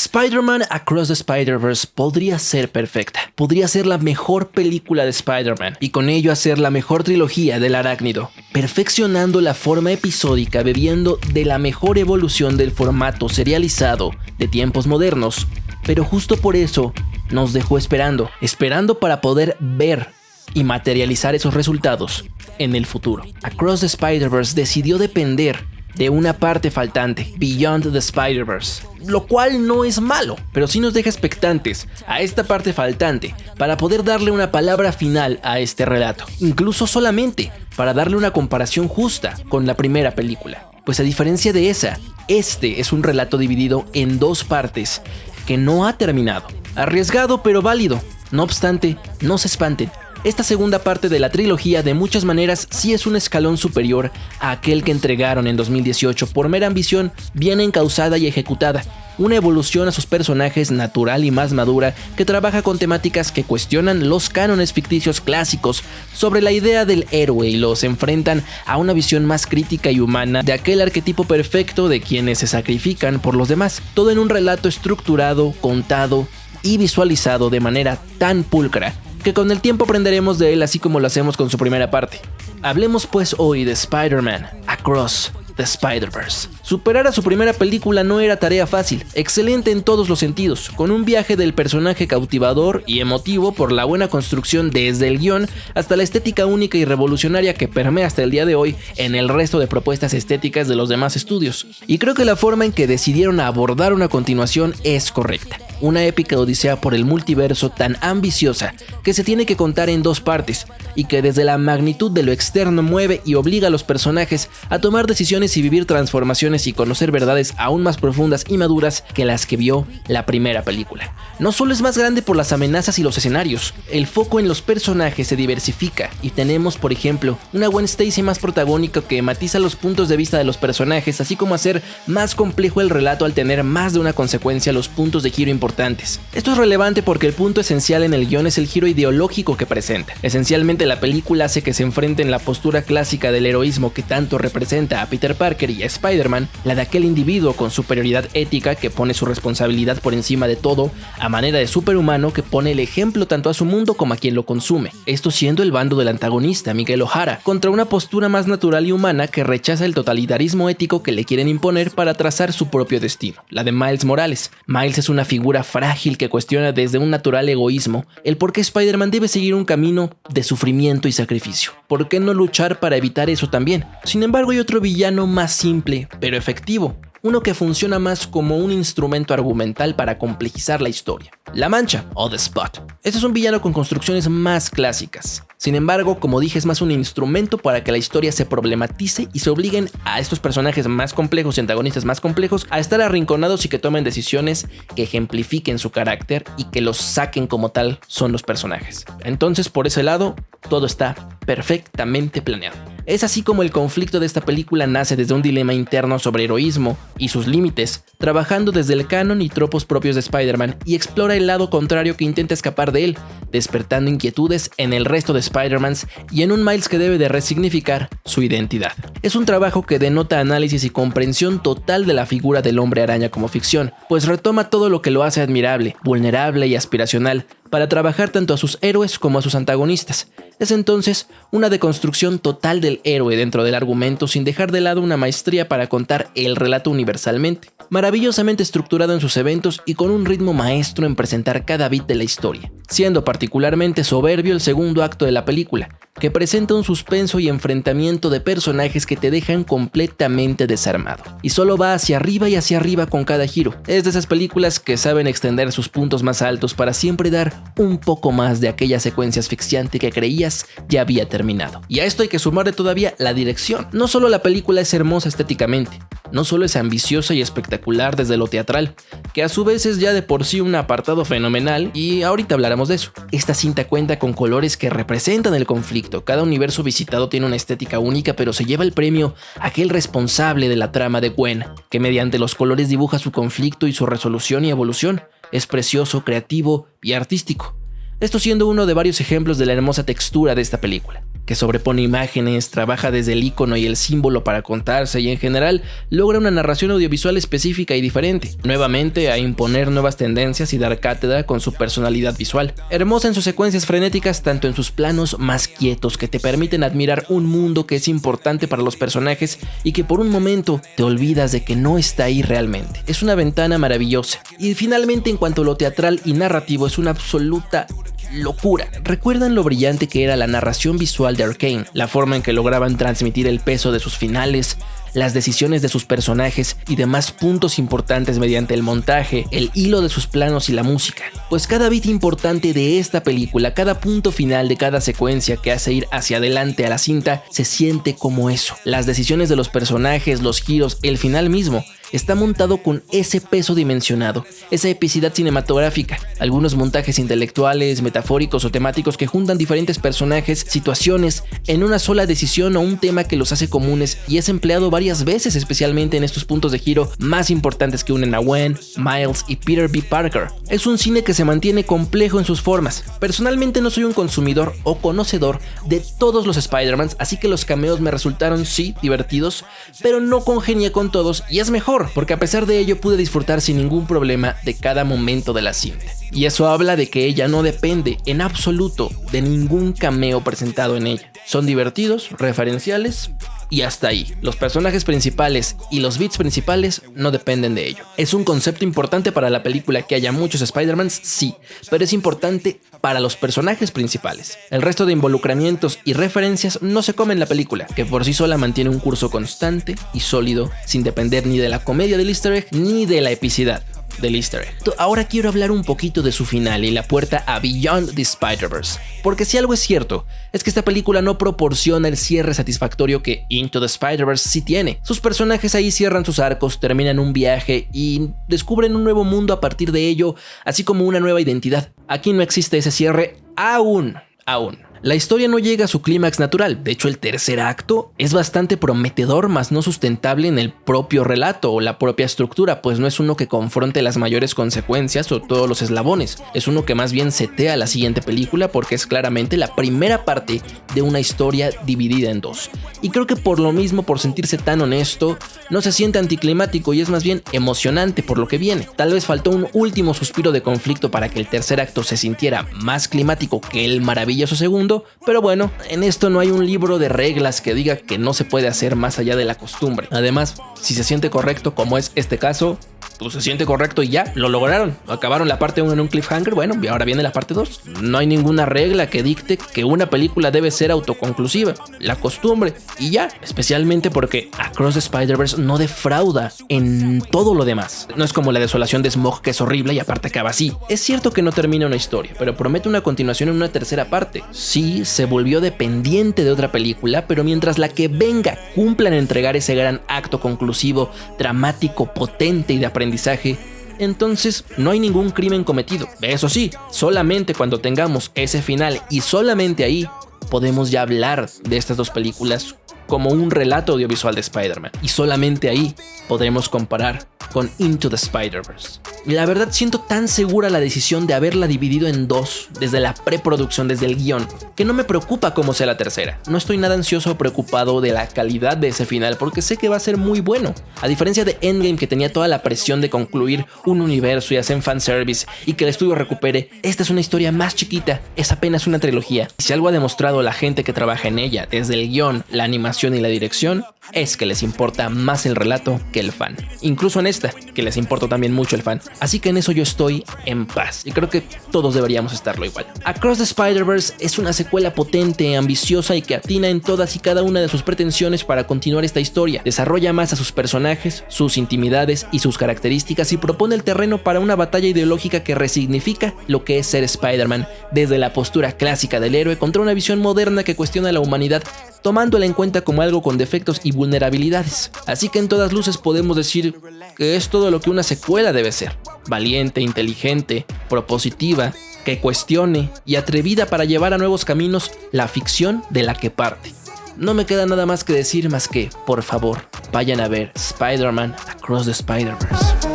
Spider-Man Across the Spider-Verse podría ser perfecta, podría ser la mejor película de Spider-Man y con ello hacer la mejor trilogía del arácnido, perfeccionando la forma episódica bebiendo de la mejor evolución del formato serializado de tiempos modernos, pero justo por eso nos dejó esperando para poder ver y materializar esos resultados en el futuro. Across the Spider-Verse decidió depender de una parte faltante, Beyond the Spider-Verse, lo cual no es malo, pero sí nos deja expectantes a esta parte faltante para poder darle una palabra final a este relato, incluso solamente para darle una comparación justa con la primera película, pues a diferencia de esa, este es un relato dividido en dos partes que no ha terminado, arriesgado pero válido. No obstante, no se espanten. Esta segunda parte de la trilogía de muchas maneras sí es un escalón superior a aquel que entregaron en 2018 por mera ambición bien encauzada y ejecutada, una evolución a sus personajes natural y más madura que trabaja con temáticas que cuestionan los cánones ficticios clásicos sobre la idea del héroe y los enfrentan a una visión más crítica y humana de aquel arquetipo perfecto de quienes se sacrifican por los demás, todo en un relato estructurado, contado y visualizado de manera tan pulcra que con el tiempo aprenderemos de él así como lo hacemos con su primera parte. Hablemos pues hoy de Spider-Man Across the Spider-Verse. Superar a su primera película no era tarea fácil, excelente en todos los sentidos, con un viaje del personaje cautivador y emotivo por la buena construcción desde el guión hasta la estética única y revolucionaria que permea hasta el día de hoy en el resto de propuestas estéticas de los demás estudios. Y creo que la forma en que decidieron abordar una continuación es correcta. Una épica odisea por el multiverso tan ambiciosa que se tiene que contar en dos partes y que desde la magnitud de lo externo mueve y obliga a los personajes a tomar decisiones y vivir transformaciones y conocer verdades aún más profundas y maduras que las que vio la primera película. No solo es más grande por las amenazas y los escenarios, el foco en los personajes se diversifica y tenemos, por ejemplo, una Gwen Stacy más protagónica que matiza los puntos de vista de los personajes, así como hacer más complejo el relato al tener más de una consecuencia los puntos de giro importantes. Esto es relevante porque el punto esencial en el guión es el giro ideológico que presenta. Esencialmente la película hace que se enfrenten la postura clásica del heroísmo que tanto representa a Peter Parker y a Spider-Man, la de aquel individuo con superioridad ética que pone su responsabilidad por encima de todo, a manera de superhumano que pone el ejemplo tanto a su mundo como a quien lo consume. Esto siendo el bando del antagonista, Miguel O'Hara, contra una postura más natural y humana que rechaza el totalitarismo ético que le quieren imponer para trazar su propio destino, la de Miles Morales. Miles es una figura frágil que cuestiona desde un natural egoísmo el por qué Spider-Man debe seguir un camino de sufrimiento y sacrificio. ¿Por qué no luchar para evitar eso también? Sin embargo, hay otro villano más simple, pero efectivo. Uno que funciona más como un instrumento argumental para complejizar la historia. La Mancha, o The Spot. Este es un villano con construcciones más clásicas. Sin embargo, como dije, es más un instrumento para que la historia se problematice y se obliguen a estos personajes más complejos y antagonistas más complejos a estar arrinconados y que tomen decisiones que ejemplifiquen su carácter y que los saquen como tal son los personajes. Entonces, por ese lado, todo está perfectamente planeado. Es así como el conflicto de esta película nace desde un dilema interno sobre heroísmo y sus límites, trabajando desde el canon y tropos propios de Spider-Man y explora el lado contrario que intenta escapar de él, despertando inquietudes en el resto de Spider-Mans y en un Miles que debe de resignificar su identidad. Es un trabajo que denota análisis y comprensión total de la figura del Hombre Araña como ficción, pues retoma todo lo que lo hace admirable, vulnerable y aspiracional, para trabajar tanto a sus héroes como a sus antagonistas. Es entonces una deconstrucción total del héroe dentro del argumento sin dejar de lado una maestría para contar el relato universalmente, maravillosamente estructurado en sus eventos y con un ritmo maestro en presentar cada bit de la historia, siendo particularmente soberbio el segundo acto de la película, que presenta un suspenso y enfrentamiento de personajes que te dejan completamente desarmado, y solo va hacia arriba y hacia arriba con cada giro. Es de esas películas que saben extender sus puntos más altos para siempre dar un poco más de aquella secuencia asfixiante que creías ya había terminado. Y a esto hay que sumarle todavía la dirección. No solo la película es hermosa estéticamente, no solo es ambiciosa y espectacular desde lo teatral, que a su vez es ya de por sí un apartado fenomenal, y ahorita hablaremos de eso. Esta cinta cuenta con colores que representan el conflicto. Cada universo visitado tiene una estética única, pero se lleva el premio aquel responsable de la trama de Gwen, que mediante los colores dibuja su conflicto y su resolución y evolución. Es precioso, creativo y artístico. Esto siendo uno de varios ejemplos de la hermosa textura de esta película, que sobrepone imágenes, trabaja desde el icono y el símbolo para contarse y en general logra una narración audiovisual específica y diferente, nuevamente a imponer nuevas tendencias y dar cátedra con su personalidad visual. Hermosa en sus secuencias frenéticas, tanto en sus planos más quietos que te permiten admirar un mundo que es importante para los personajes y que por un momento te olvidas de que no está ahí realmente. Es una ventana maravillosa. Y finalmente, en cuanto a lo teatral y narrativo, es una absoluta locura. ¿Recuerdan lo brillante que era la narración visual de Arcane? La forma en que lograban transmitir el peso de sus finales, las decisiones de sus personajes y demás puntos importantes mediante el montaje, el hilo de sus planos y la música. Pues cada bit importante de esta película, cada punto final de cada secuencia que hace ir hacia adelante a la cinta, se siente como eso. Las decisiones de los personajes, los giros, el final mismo, está montado con ese peso dimensionado, esa epicidad cinematográfica, algunos montajes intelectuales, metafóricos o temáticos que juntan diferentes personajes, situaciones, en una sola decisión o un tema que los hace comunes y es empleado varias veces, especialmente en estos puntos de giro más importantes que unen a Gwen, Miles y Peter B. Parker. Es un cine que se mantiene complejo en sus formas. Personalmente no soy un consumidor o conocedor de todos los Spider-Mans, así que los cameos me resultaron sí divertidos, pero no congenié con todos y es mejor, porque a pesar de ello pude disfrutar sin ningún problema de cada momento de la cinta. Y eso habla de que ella no depende en absoluto de ningún cameo presentado en ella. Son divertidos, referenciales y hasta ahí. Los personajes principales y los beats principales no dependen de ello. ¿Es un concepto importante para la película que haya muchos Spider-Mans? Sí, pero es importante para los personajes principales. El resto de involucramientos y referencias no se comen la película, que por sí sola mantiene un curso constante y sólido, sin depender ni de la comedia del easter egg ni de la epicidad del easter egg. Ahora quiero hablar un poquito de su final y la puerta a Beyond the Spider-Verse, porque si algo es cierto, es que esta película no proporciona el cierre satisfactorio que Into the Spider-Verse sí tiene. Sus personajes ahí cierran sus arcos, terminan un viaje y descubren un nuevo mundo a partir de ello, así como una nueva identidad. Aquí no existe ese cierre aún. La historia no llega a su clímax natural, de hecho el tercer acto es bastante prometedor, mas no sustentable en el propio relato o la propia estructura, pues no es uno que confronte las mayores consecuencias o todos los eslabones, es uno que más bien setea la siguiente película porque es claramente la primera parte de una historia dividida en dos. Y creo que por lo mismo, por sentirse tan honesto, no se siente anticlimático y es más bien emocionante por lo que viene. Tal vez faltó un último suspiro de conflicto para que el tercer acto se sintiera más climático que el maravilloso segundo, pero bueno, en esto no hay un libro de reglas que diga que no se puede hacer más allá de la costumbre. Además, si se siente correcto como es este caso, pues se siente correcto y ya, lo lograron. Acabaron la parte 1 en un cliffhanger, bueno, y ahora viene la parte 2. No hay ninguna regla que dicte que una película debe ser autoconclusiva. La costumbre, y ya. Especialmente porque Across the Spider-Verse no defrauda en todo lo demás. No es como La Desolación de Smaug, que es horrible y aparte acaba así. Es cierto que no termina una historia, pero promete una continuación en una tercera parte. Sí, se volvió dependiente de otra película, pero mientras la que venga cumpla en entregar ese gran acto conclusivo, dramático, potente y de aprendizaje, entonces no hay ningún crimen cometido. Eso sí, solamente cuando tengamos ese final y solamente ahí podemos ya hablar de estas dos películas como un relato audiovisual de Spider-Man. Y solamente ahí podremos comparar con Into the Spider-Verse. La verdad siento tan segura la decisión de haberla dividido en dos desde la preproducción, desde el guión, que no me preocupa cómo sea la tercera. No estoy nada ansioso o preocupado de la calidad de ese final porque sé que va a ser muy bueno. A diferencia de Endgame, que tenía toda la presión de concluir un universo y hacer fanservice y que el estudio recupere, esta es una historia más chiquita, es apenas una trilogía. Y si algo ha demostrado la gente que trabaja en ella, desde el guión, la animación y la dirección, es que les importa más el relato que el fan. Incluso en esta, que les importa también mucho el fan. Así que en eso yo estoy en paz y creo que todos deberíamos estarlo igual. Across the Spider-Verse es una secuela potente, ambiciosa y que atina en todas y cada una de sus pretensiones para continuar esta historia. Desarrolla más a sus personajes, sus intimidades y sus características y propone el terreno para una batalla ideológica que resignifica lo que es ser Spider-Man, desde la postura clásica del héroe contra una visión moderna que cuestiona la humanidad, tomándola en cuenta como algo con defectos y vulnerabilidades. Así que en todas luces podemos decir que es todo lo que una secuela debe ser: valiente, inteligente, propositiva, que cuestione y atrevida para llevar a nuevos caminos la ficción de la que parte. No me queda nada más que decir más que, por favor, vayan a ver Spider-Man Across the Spider-Verse.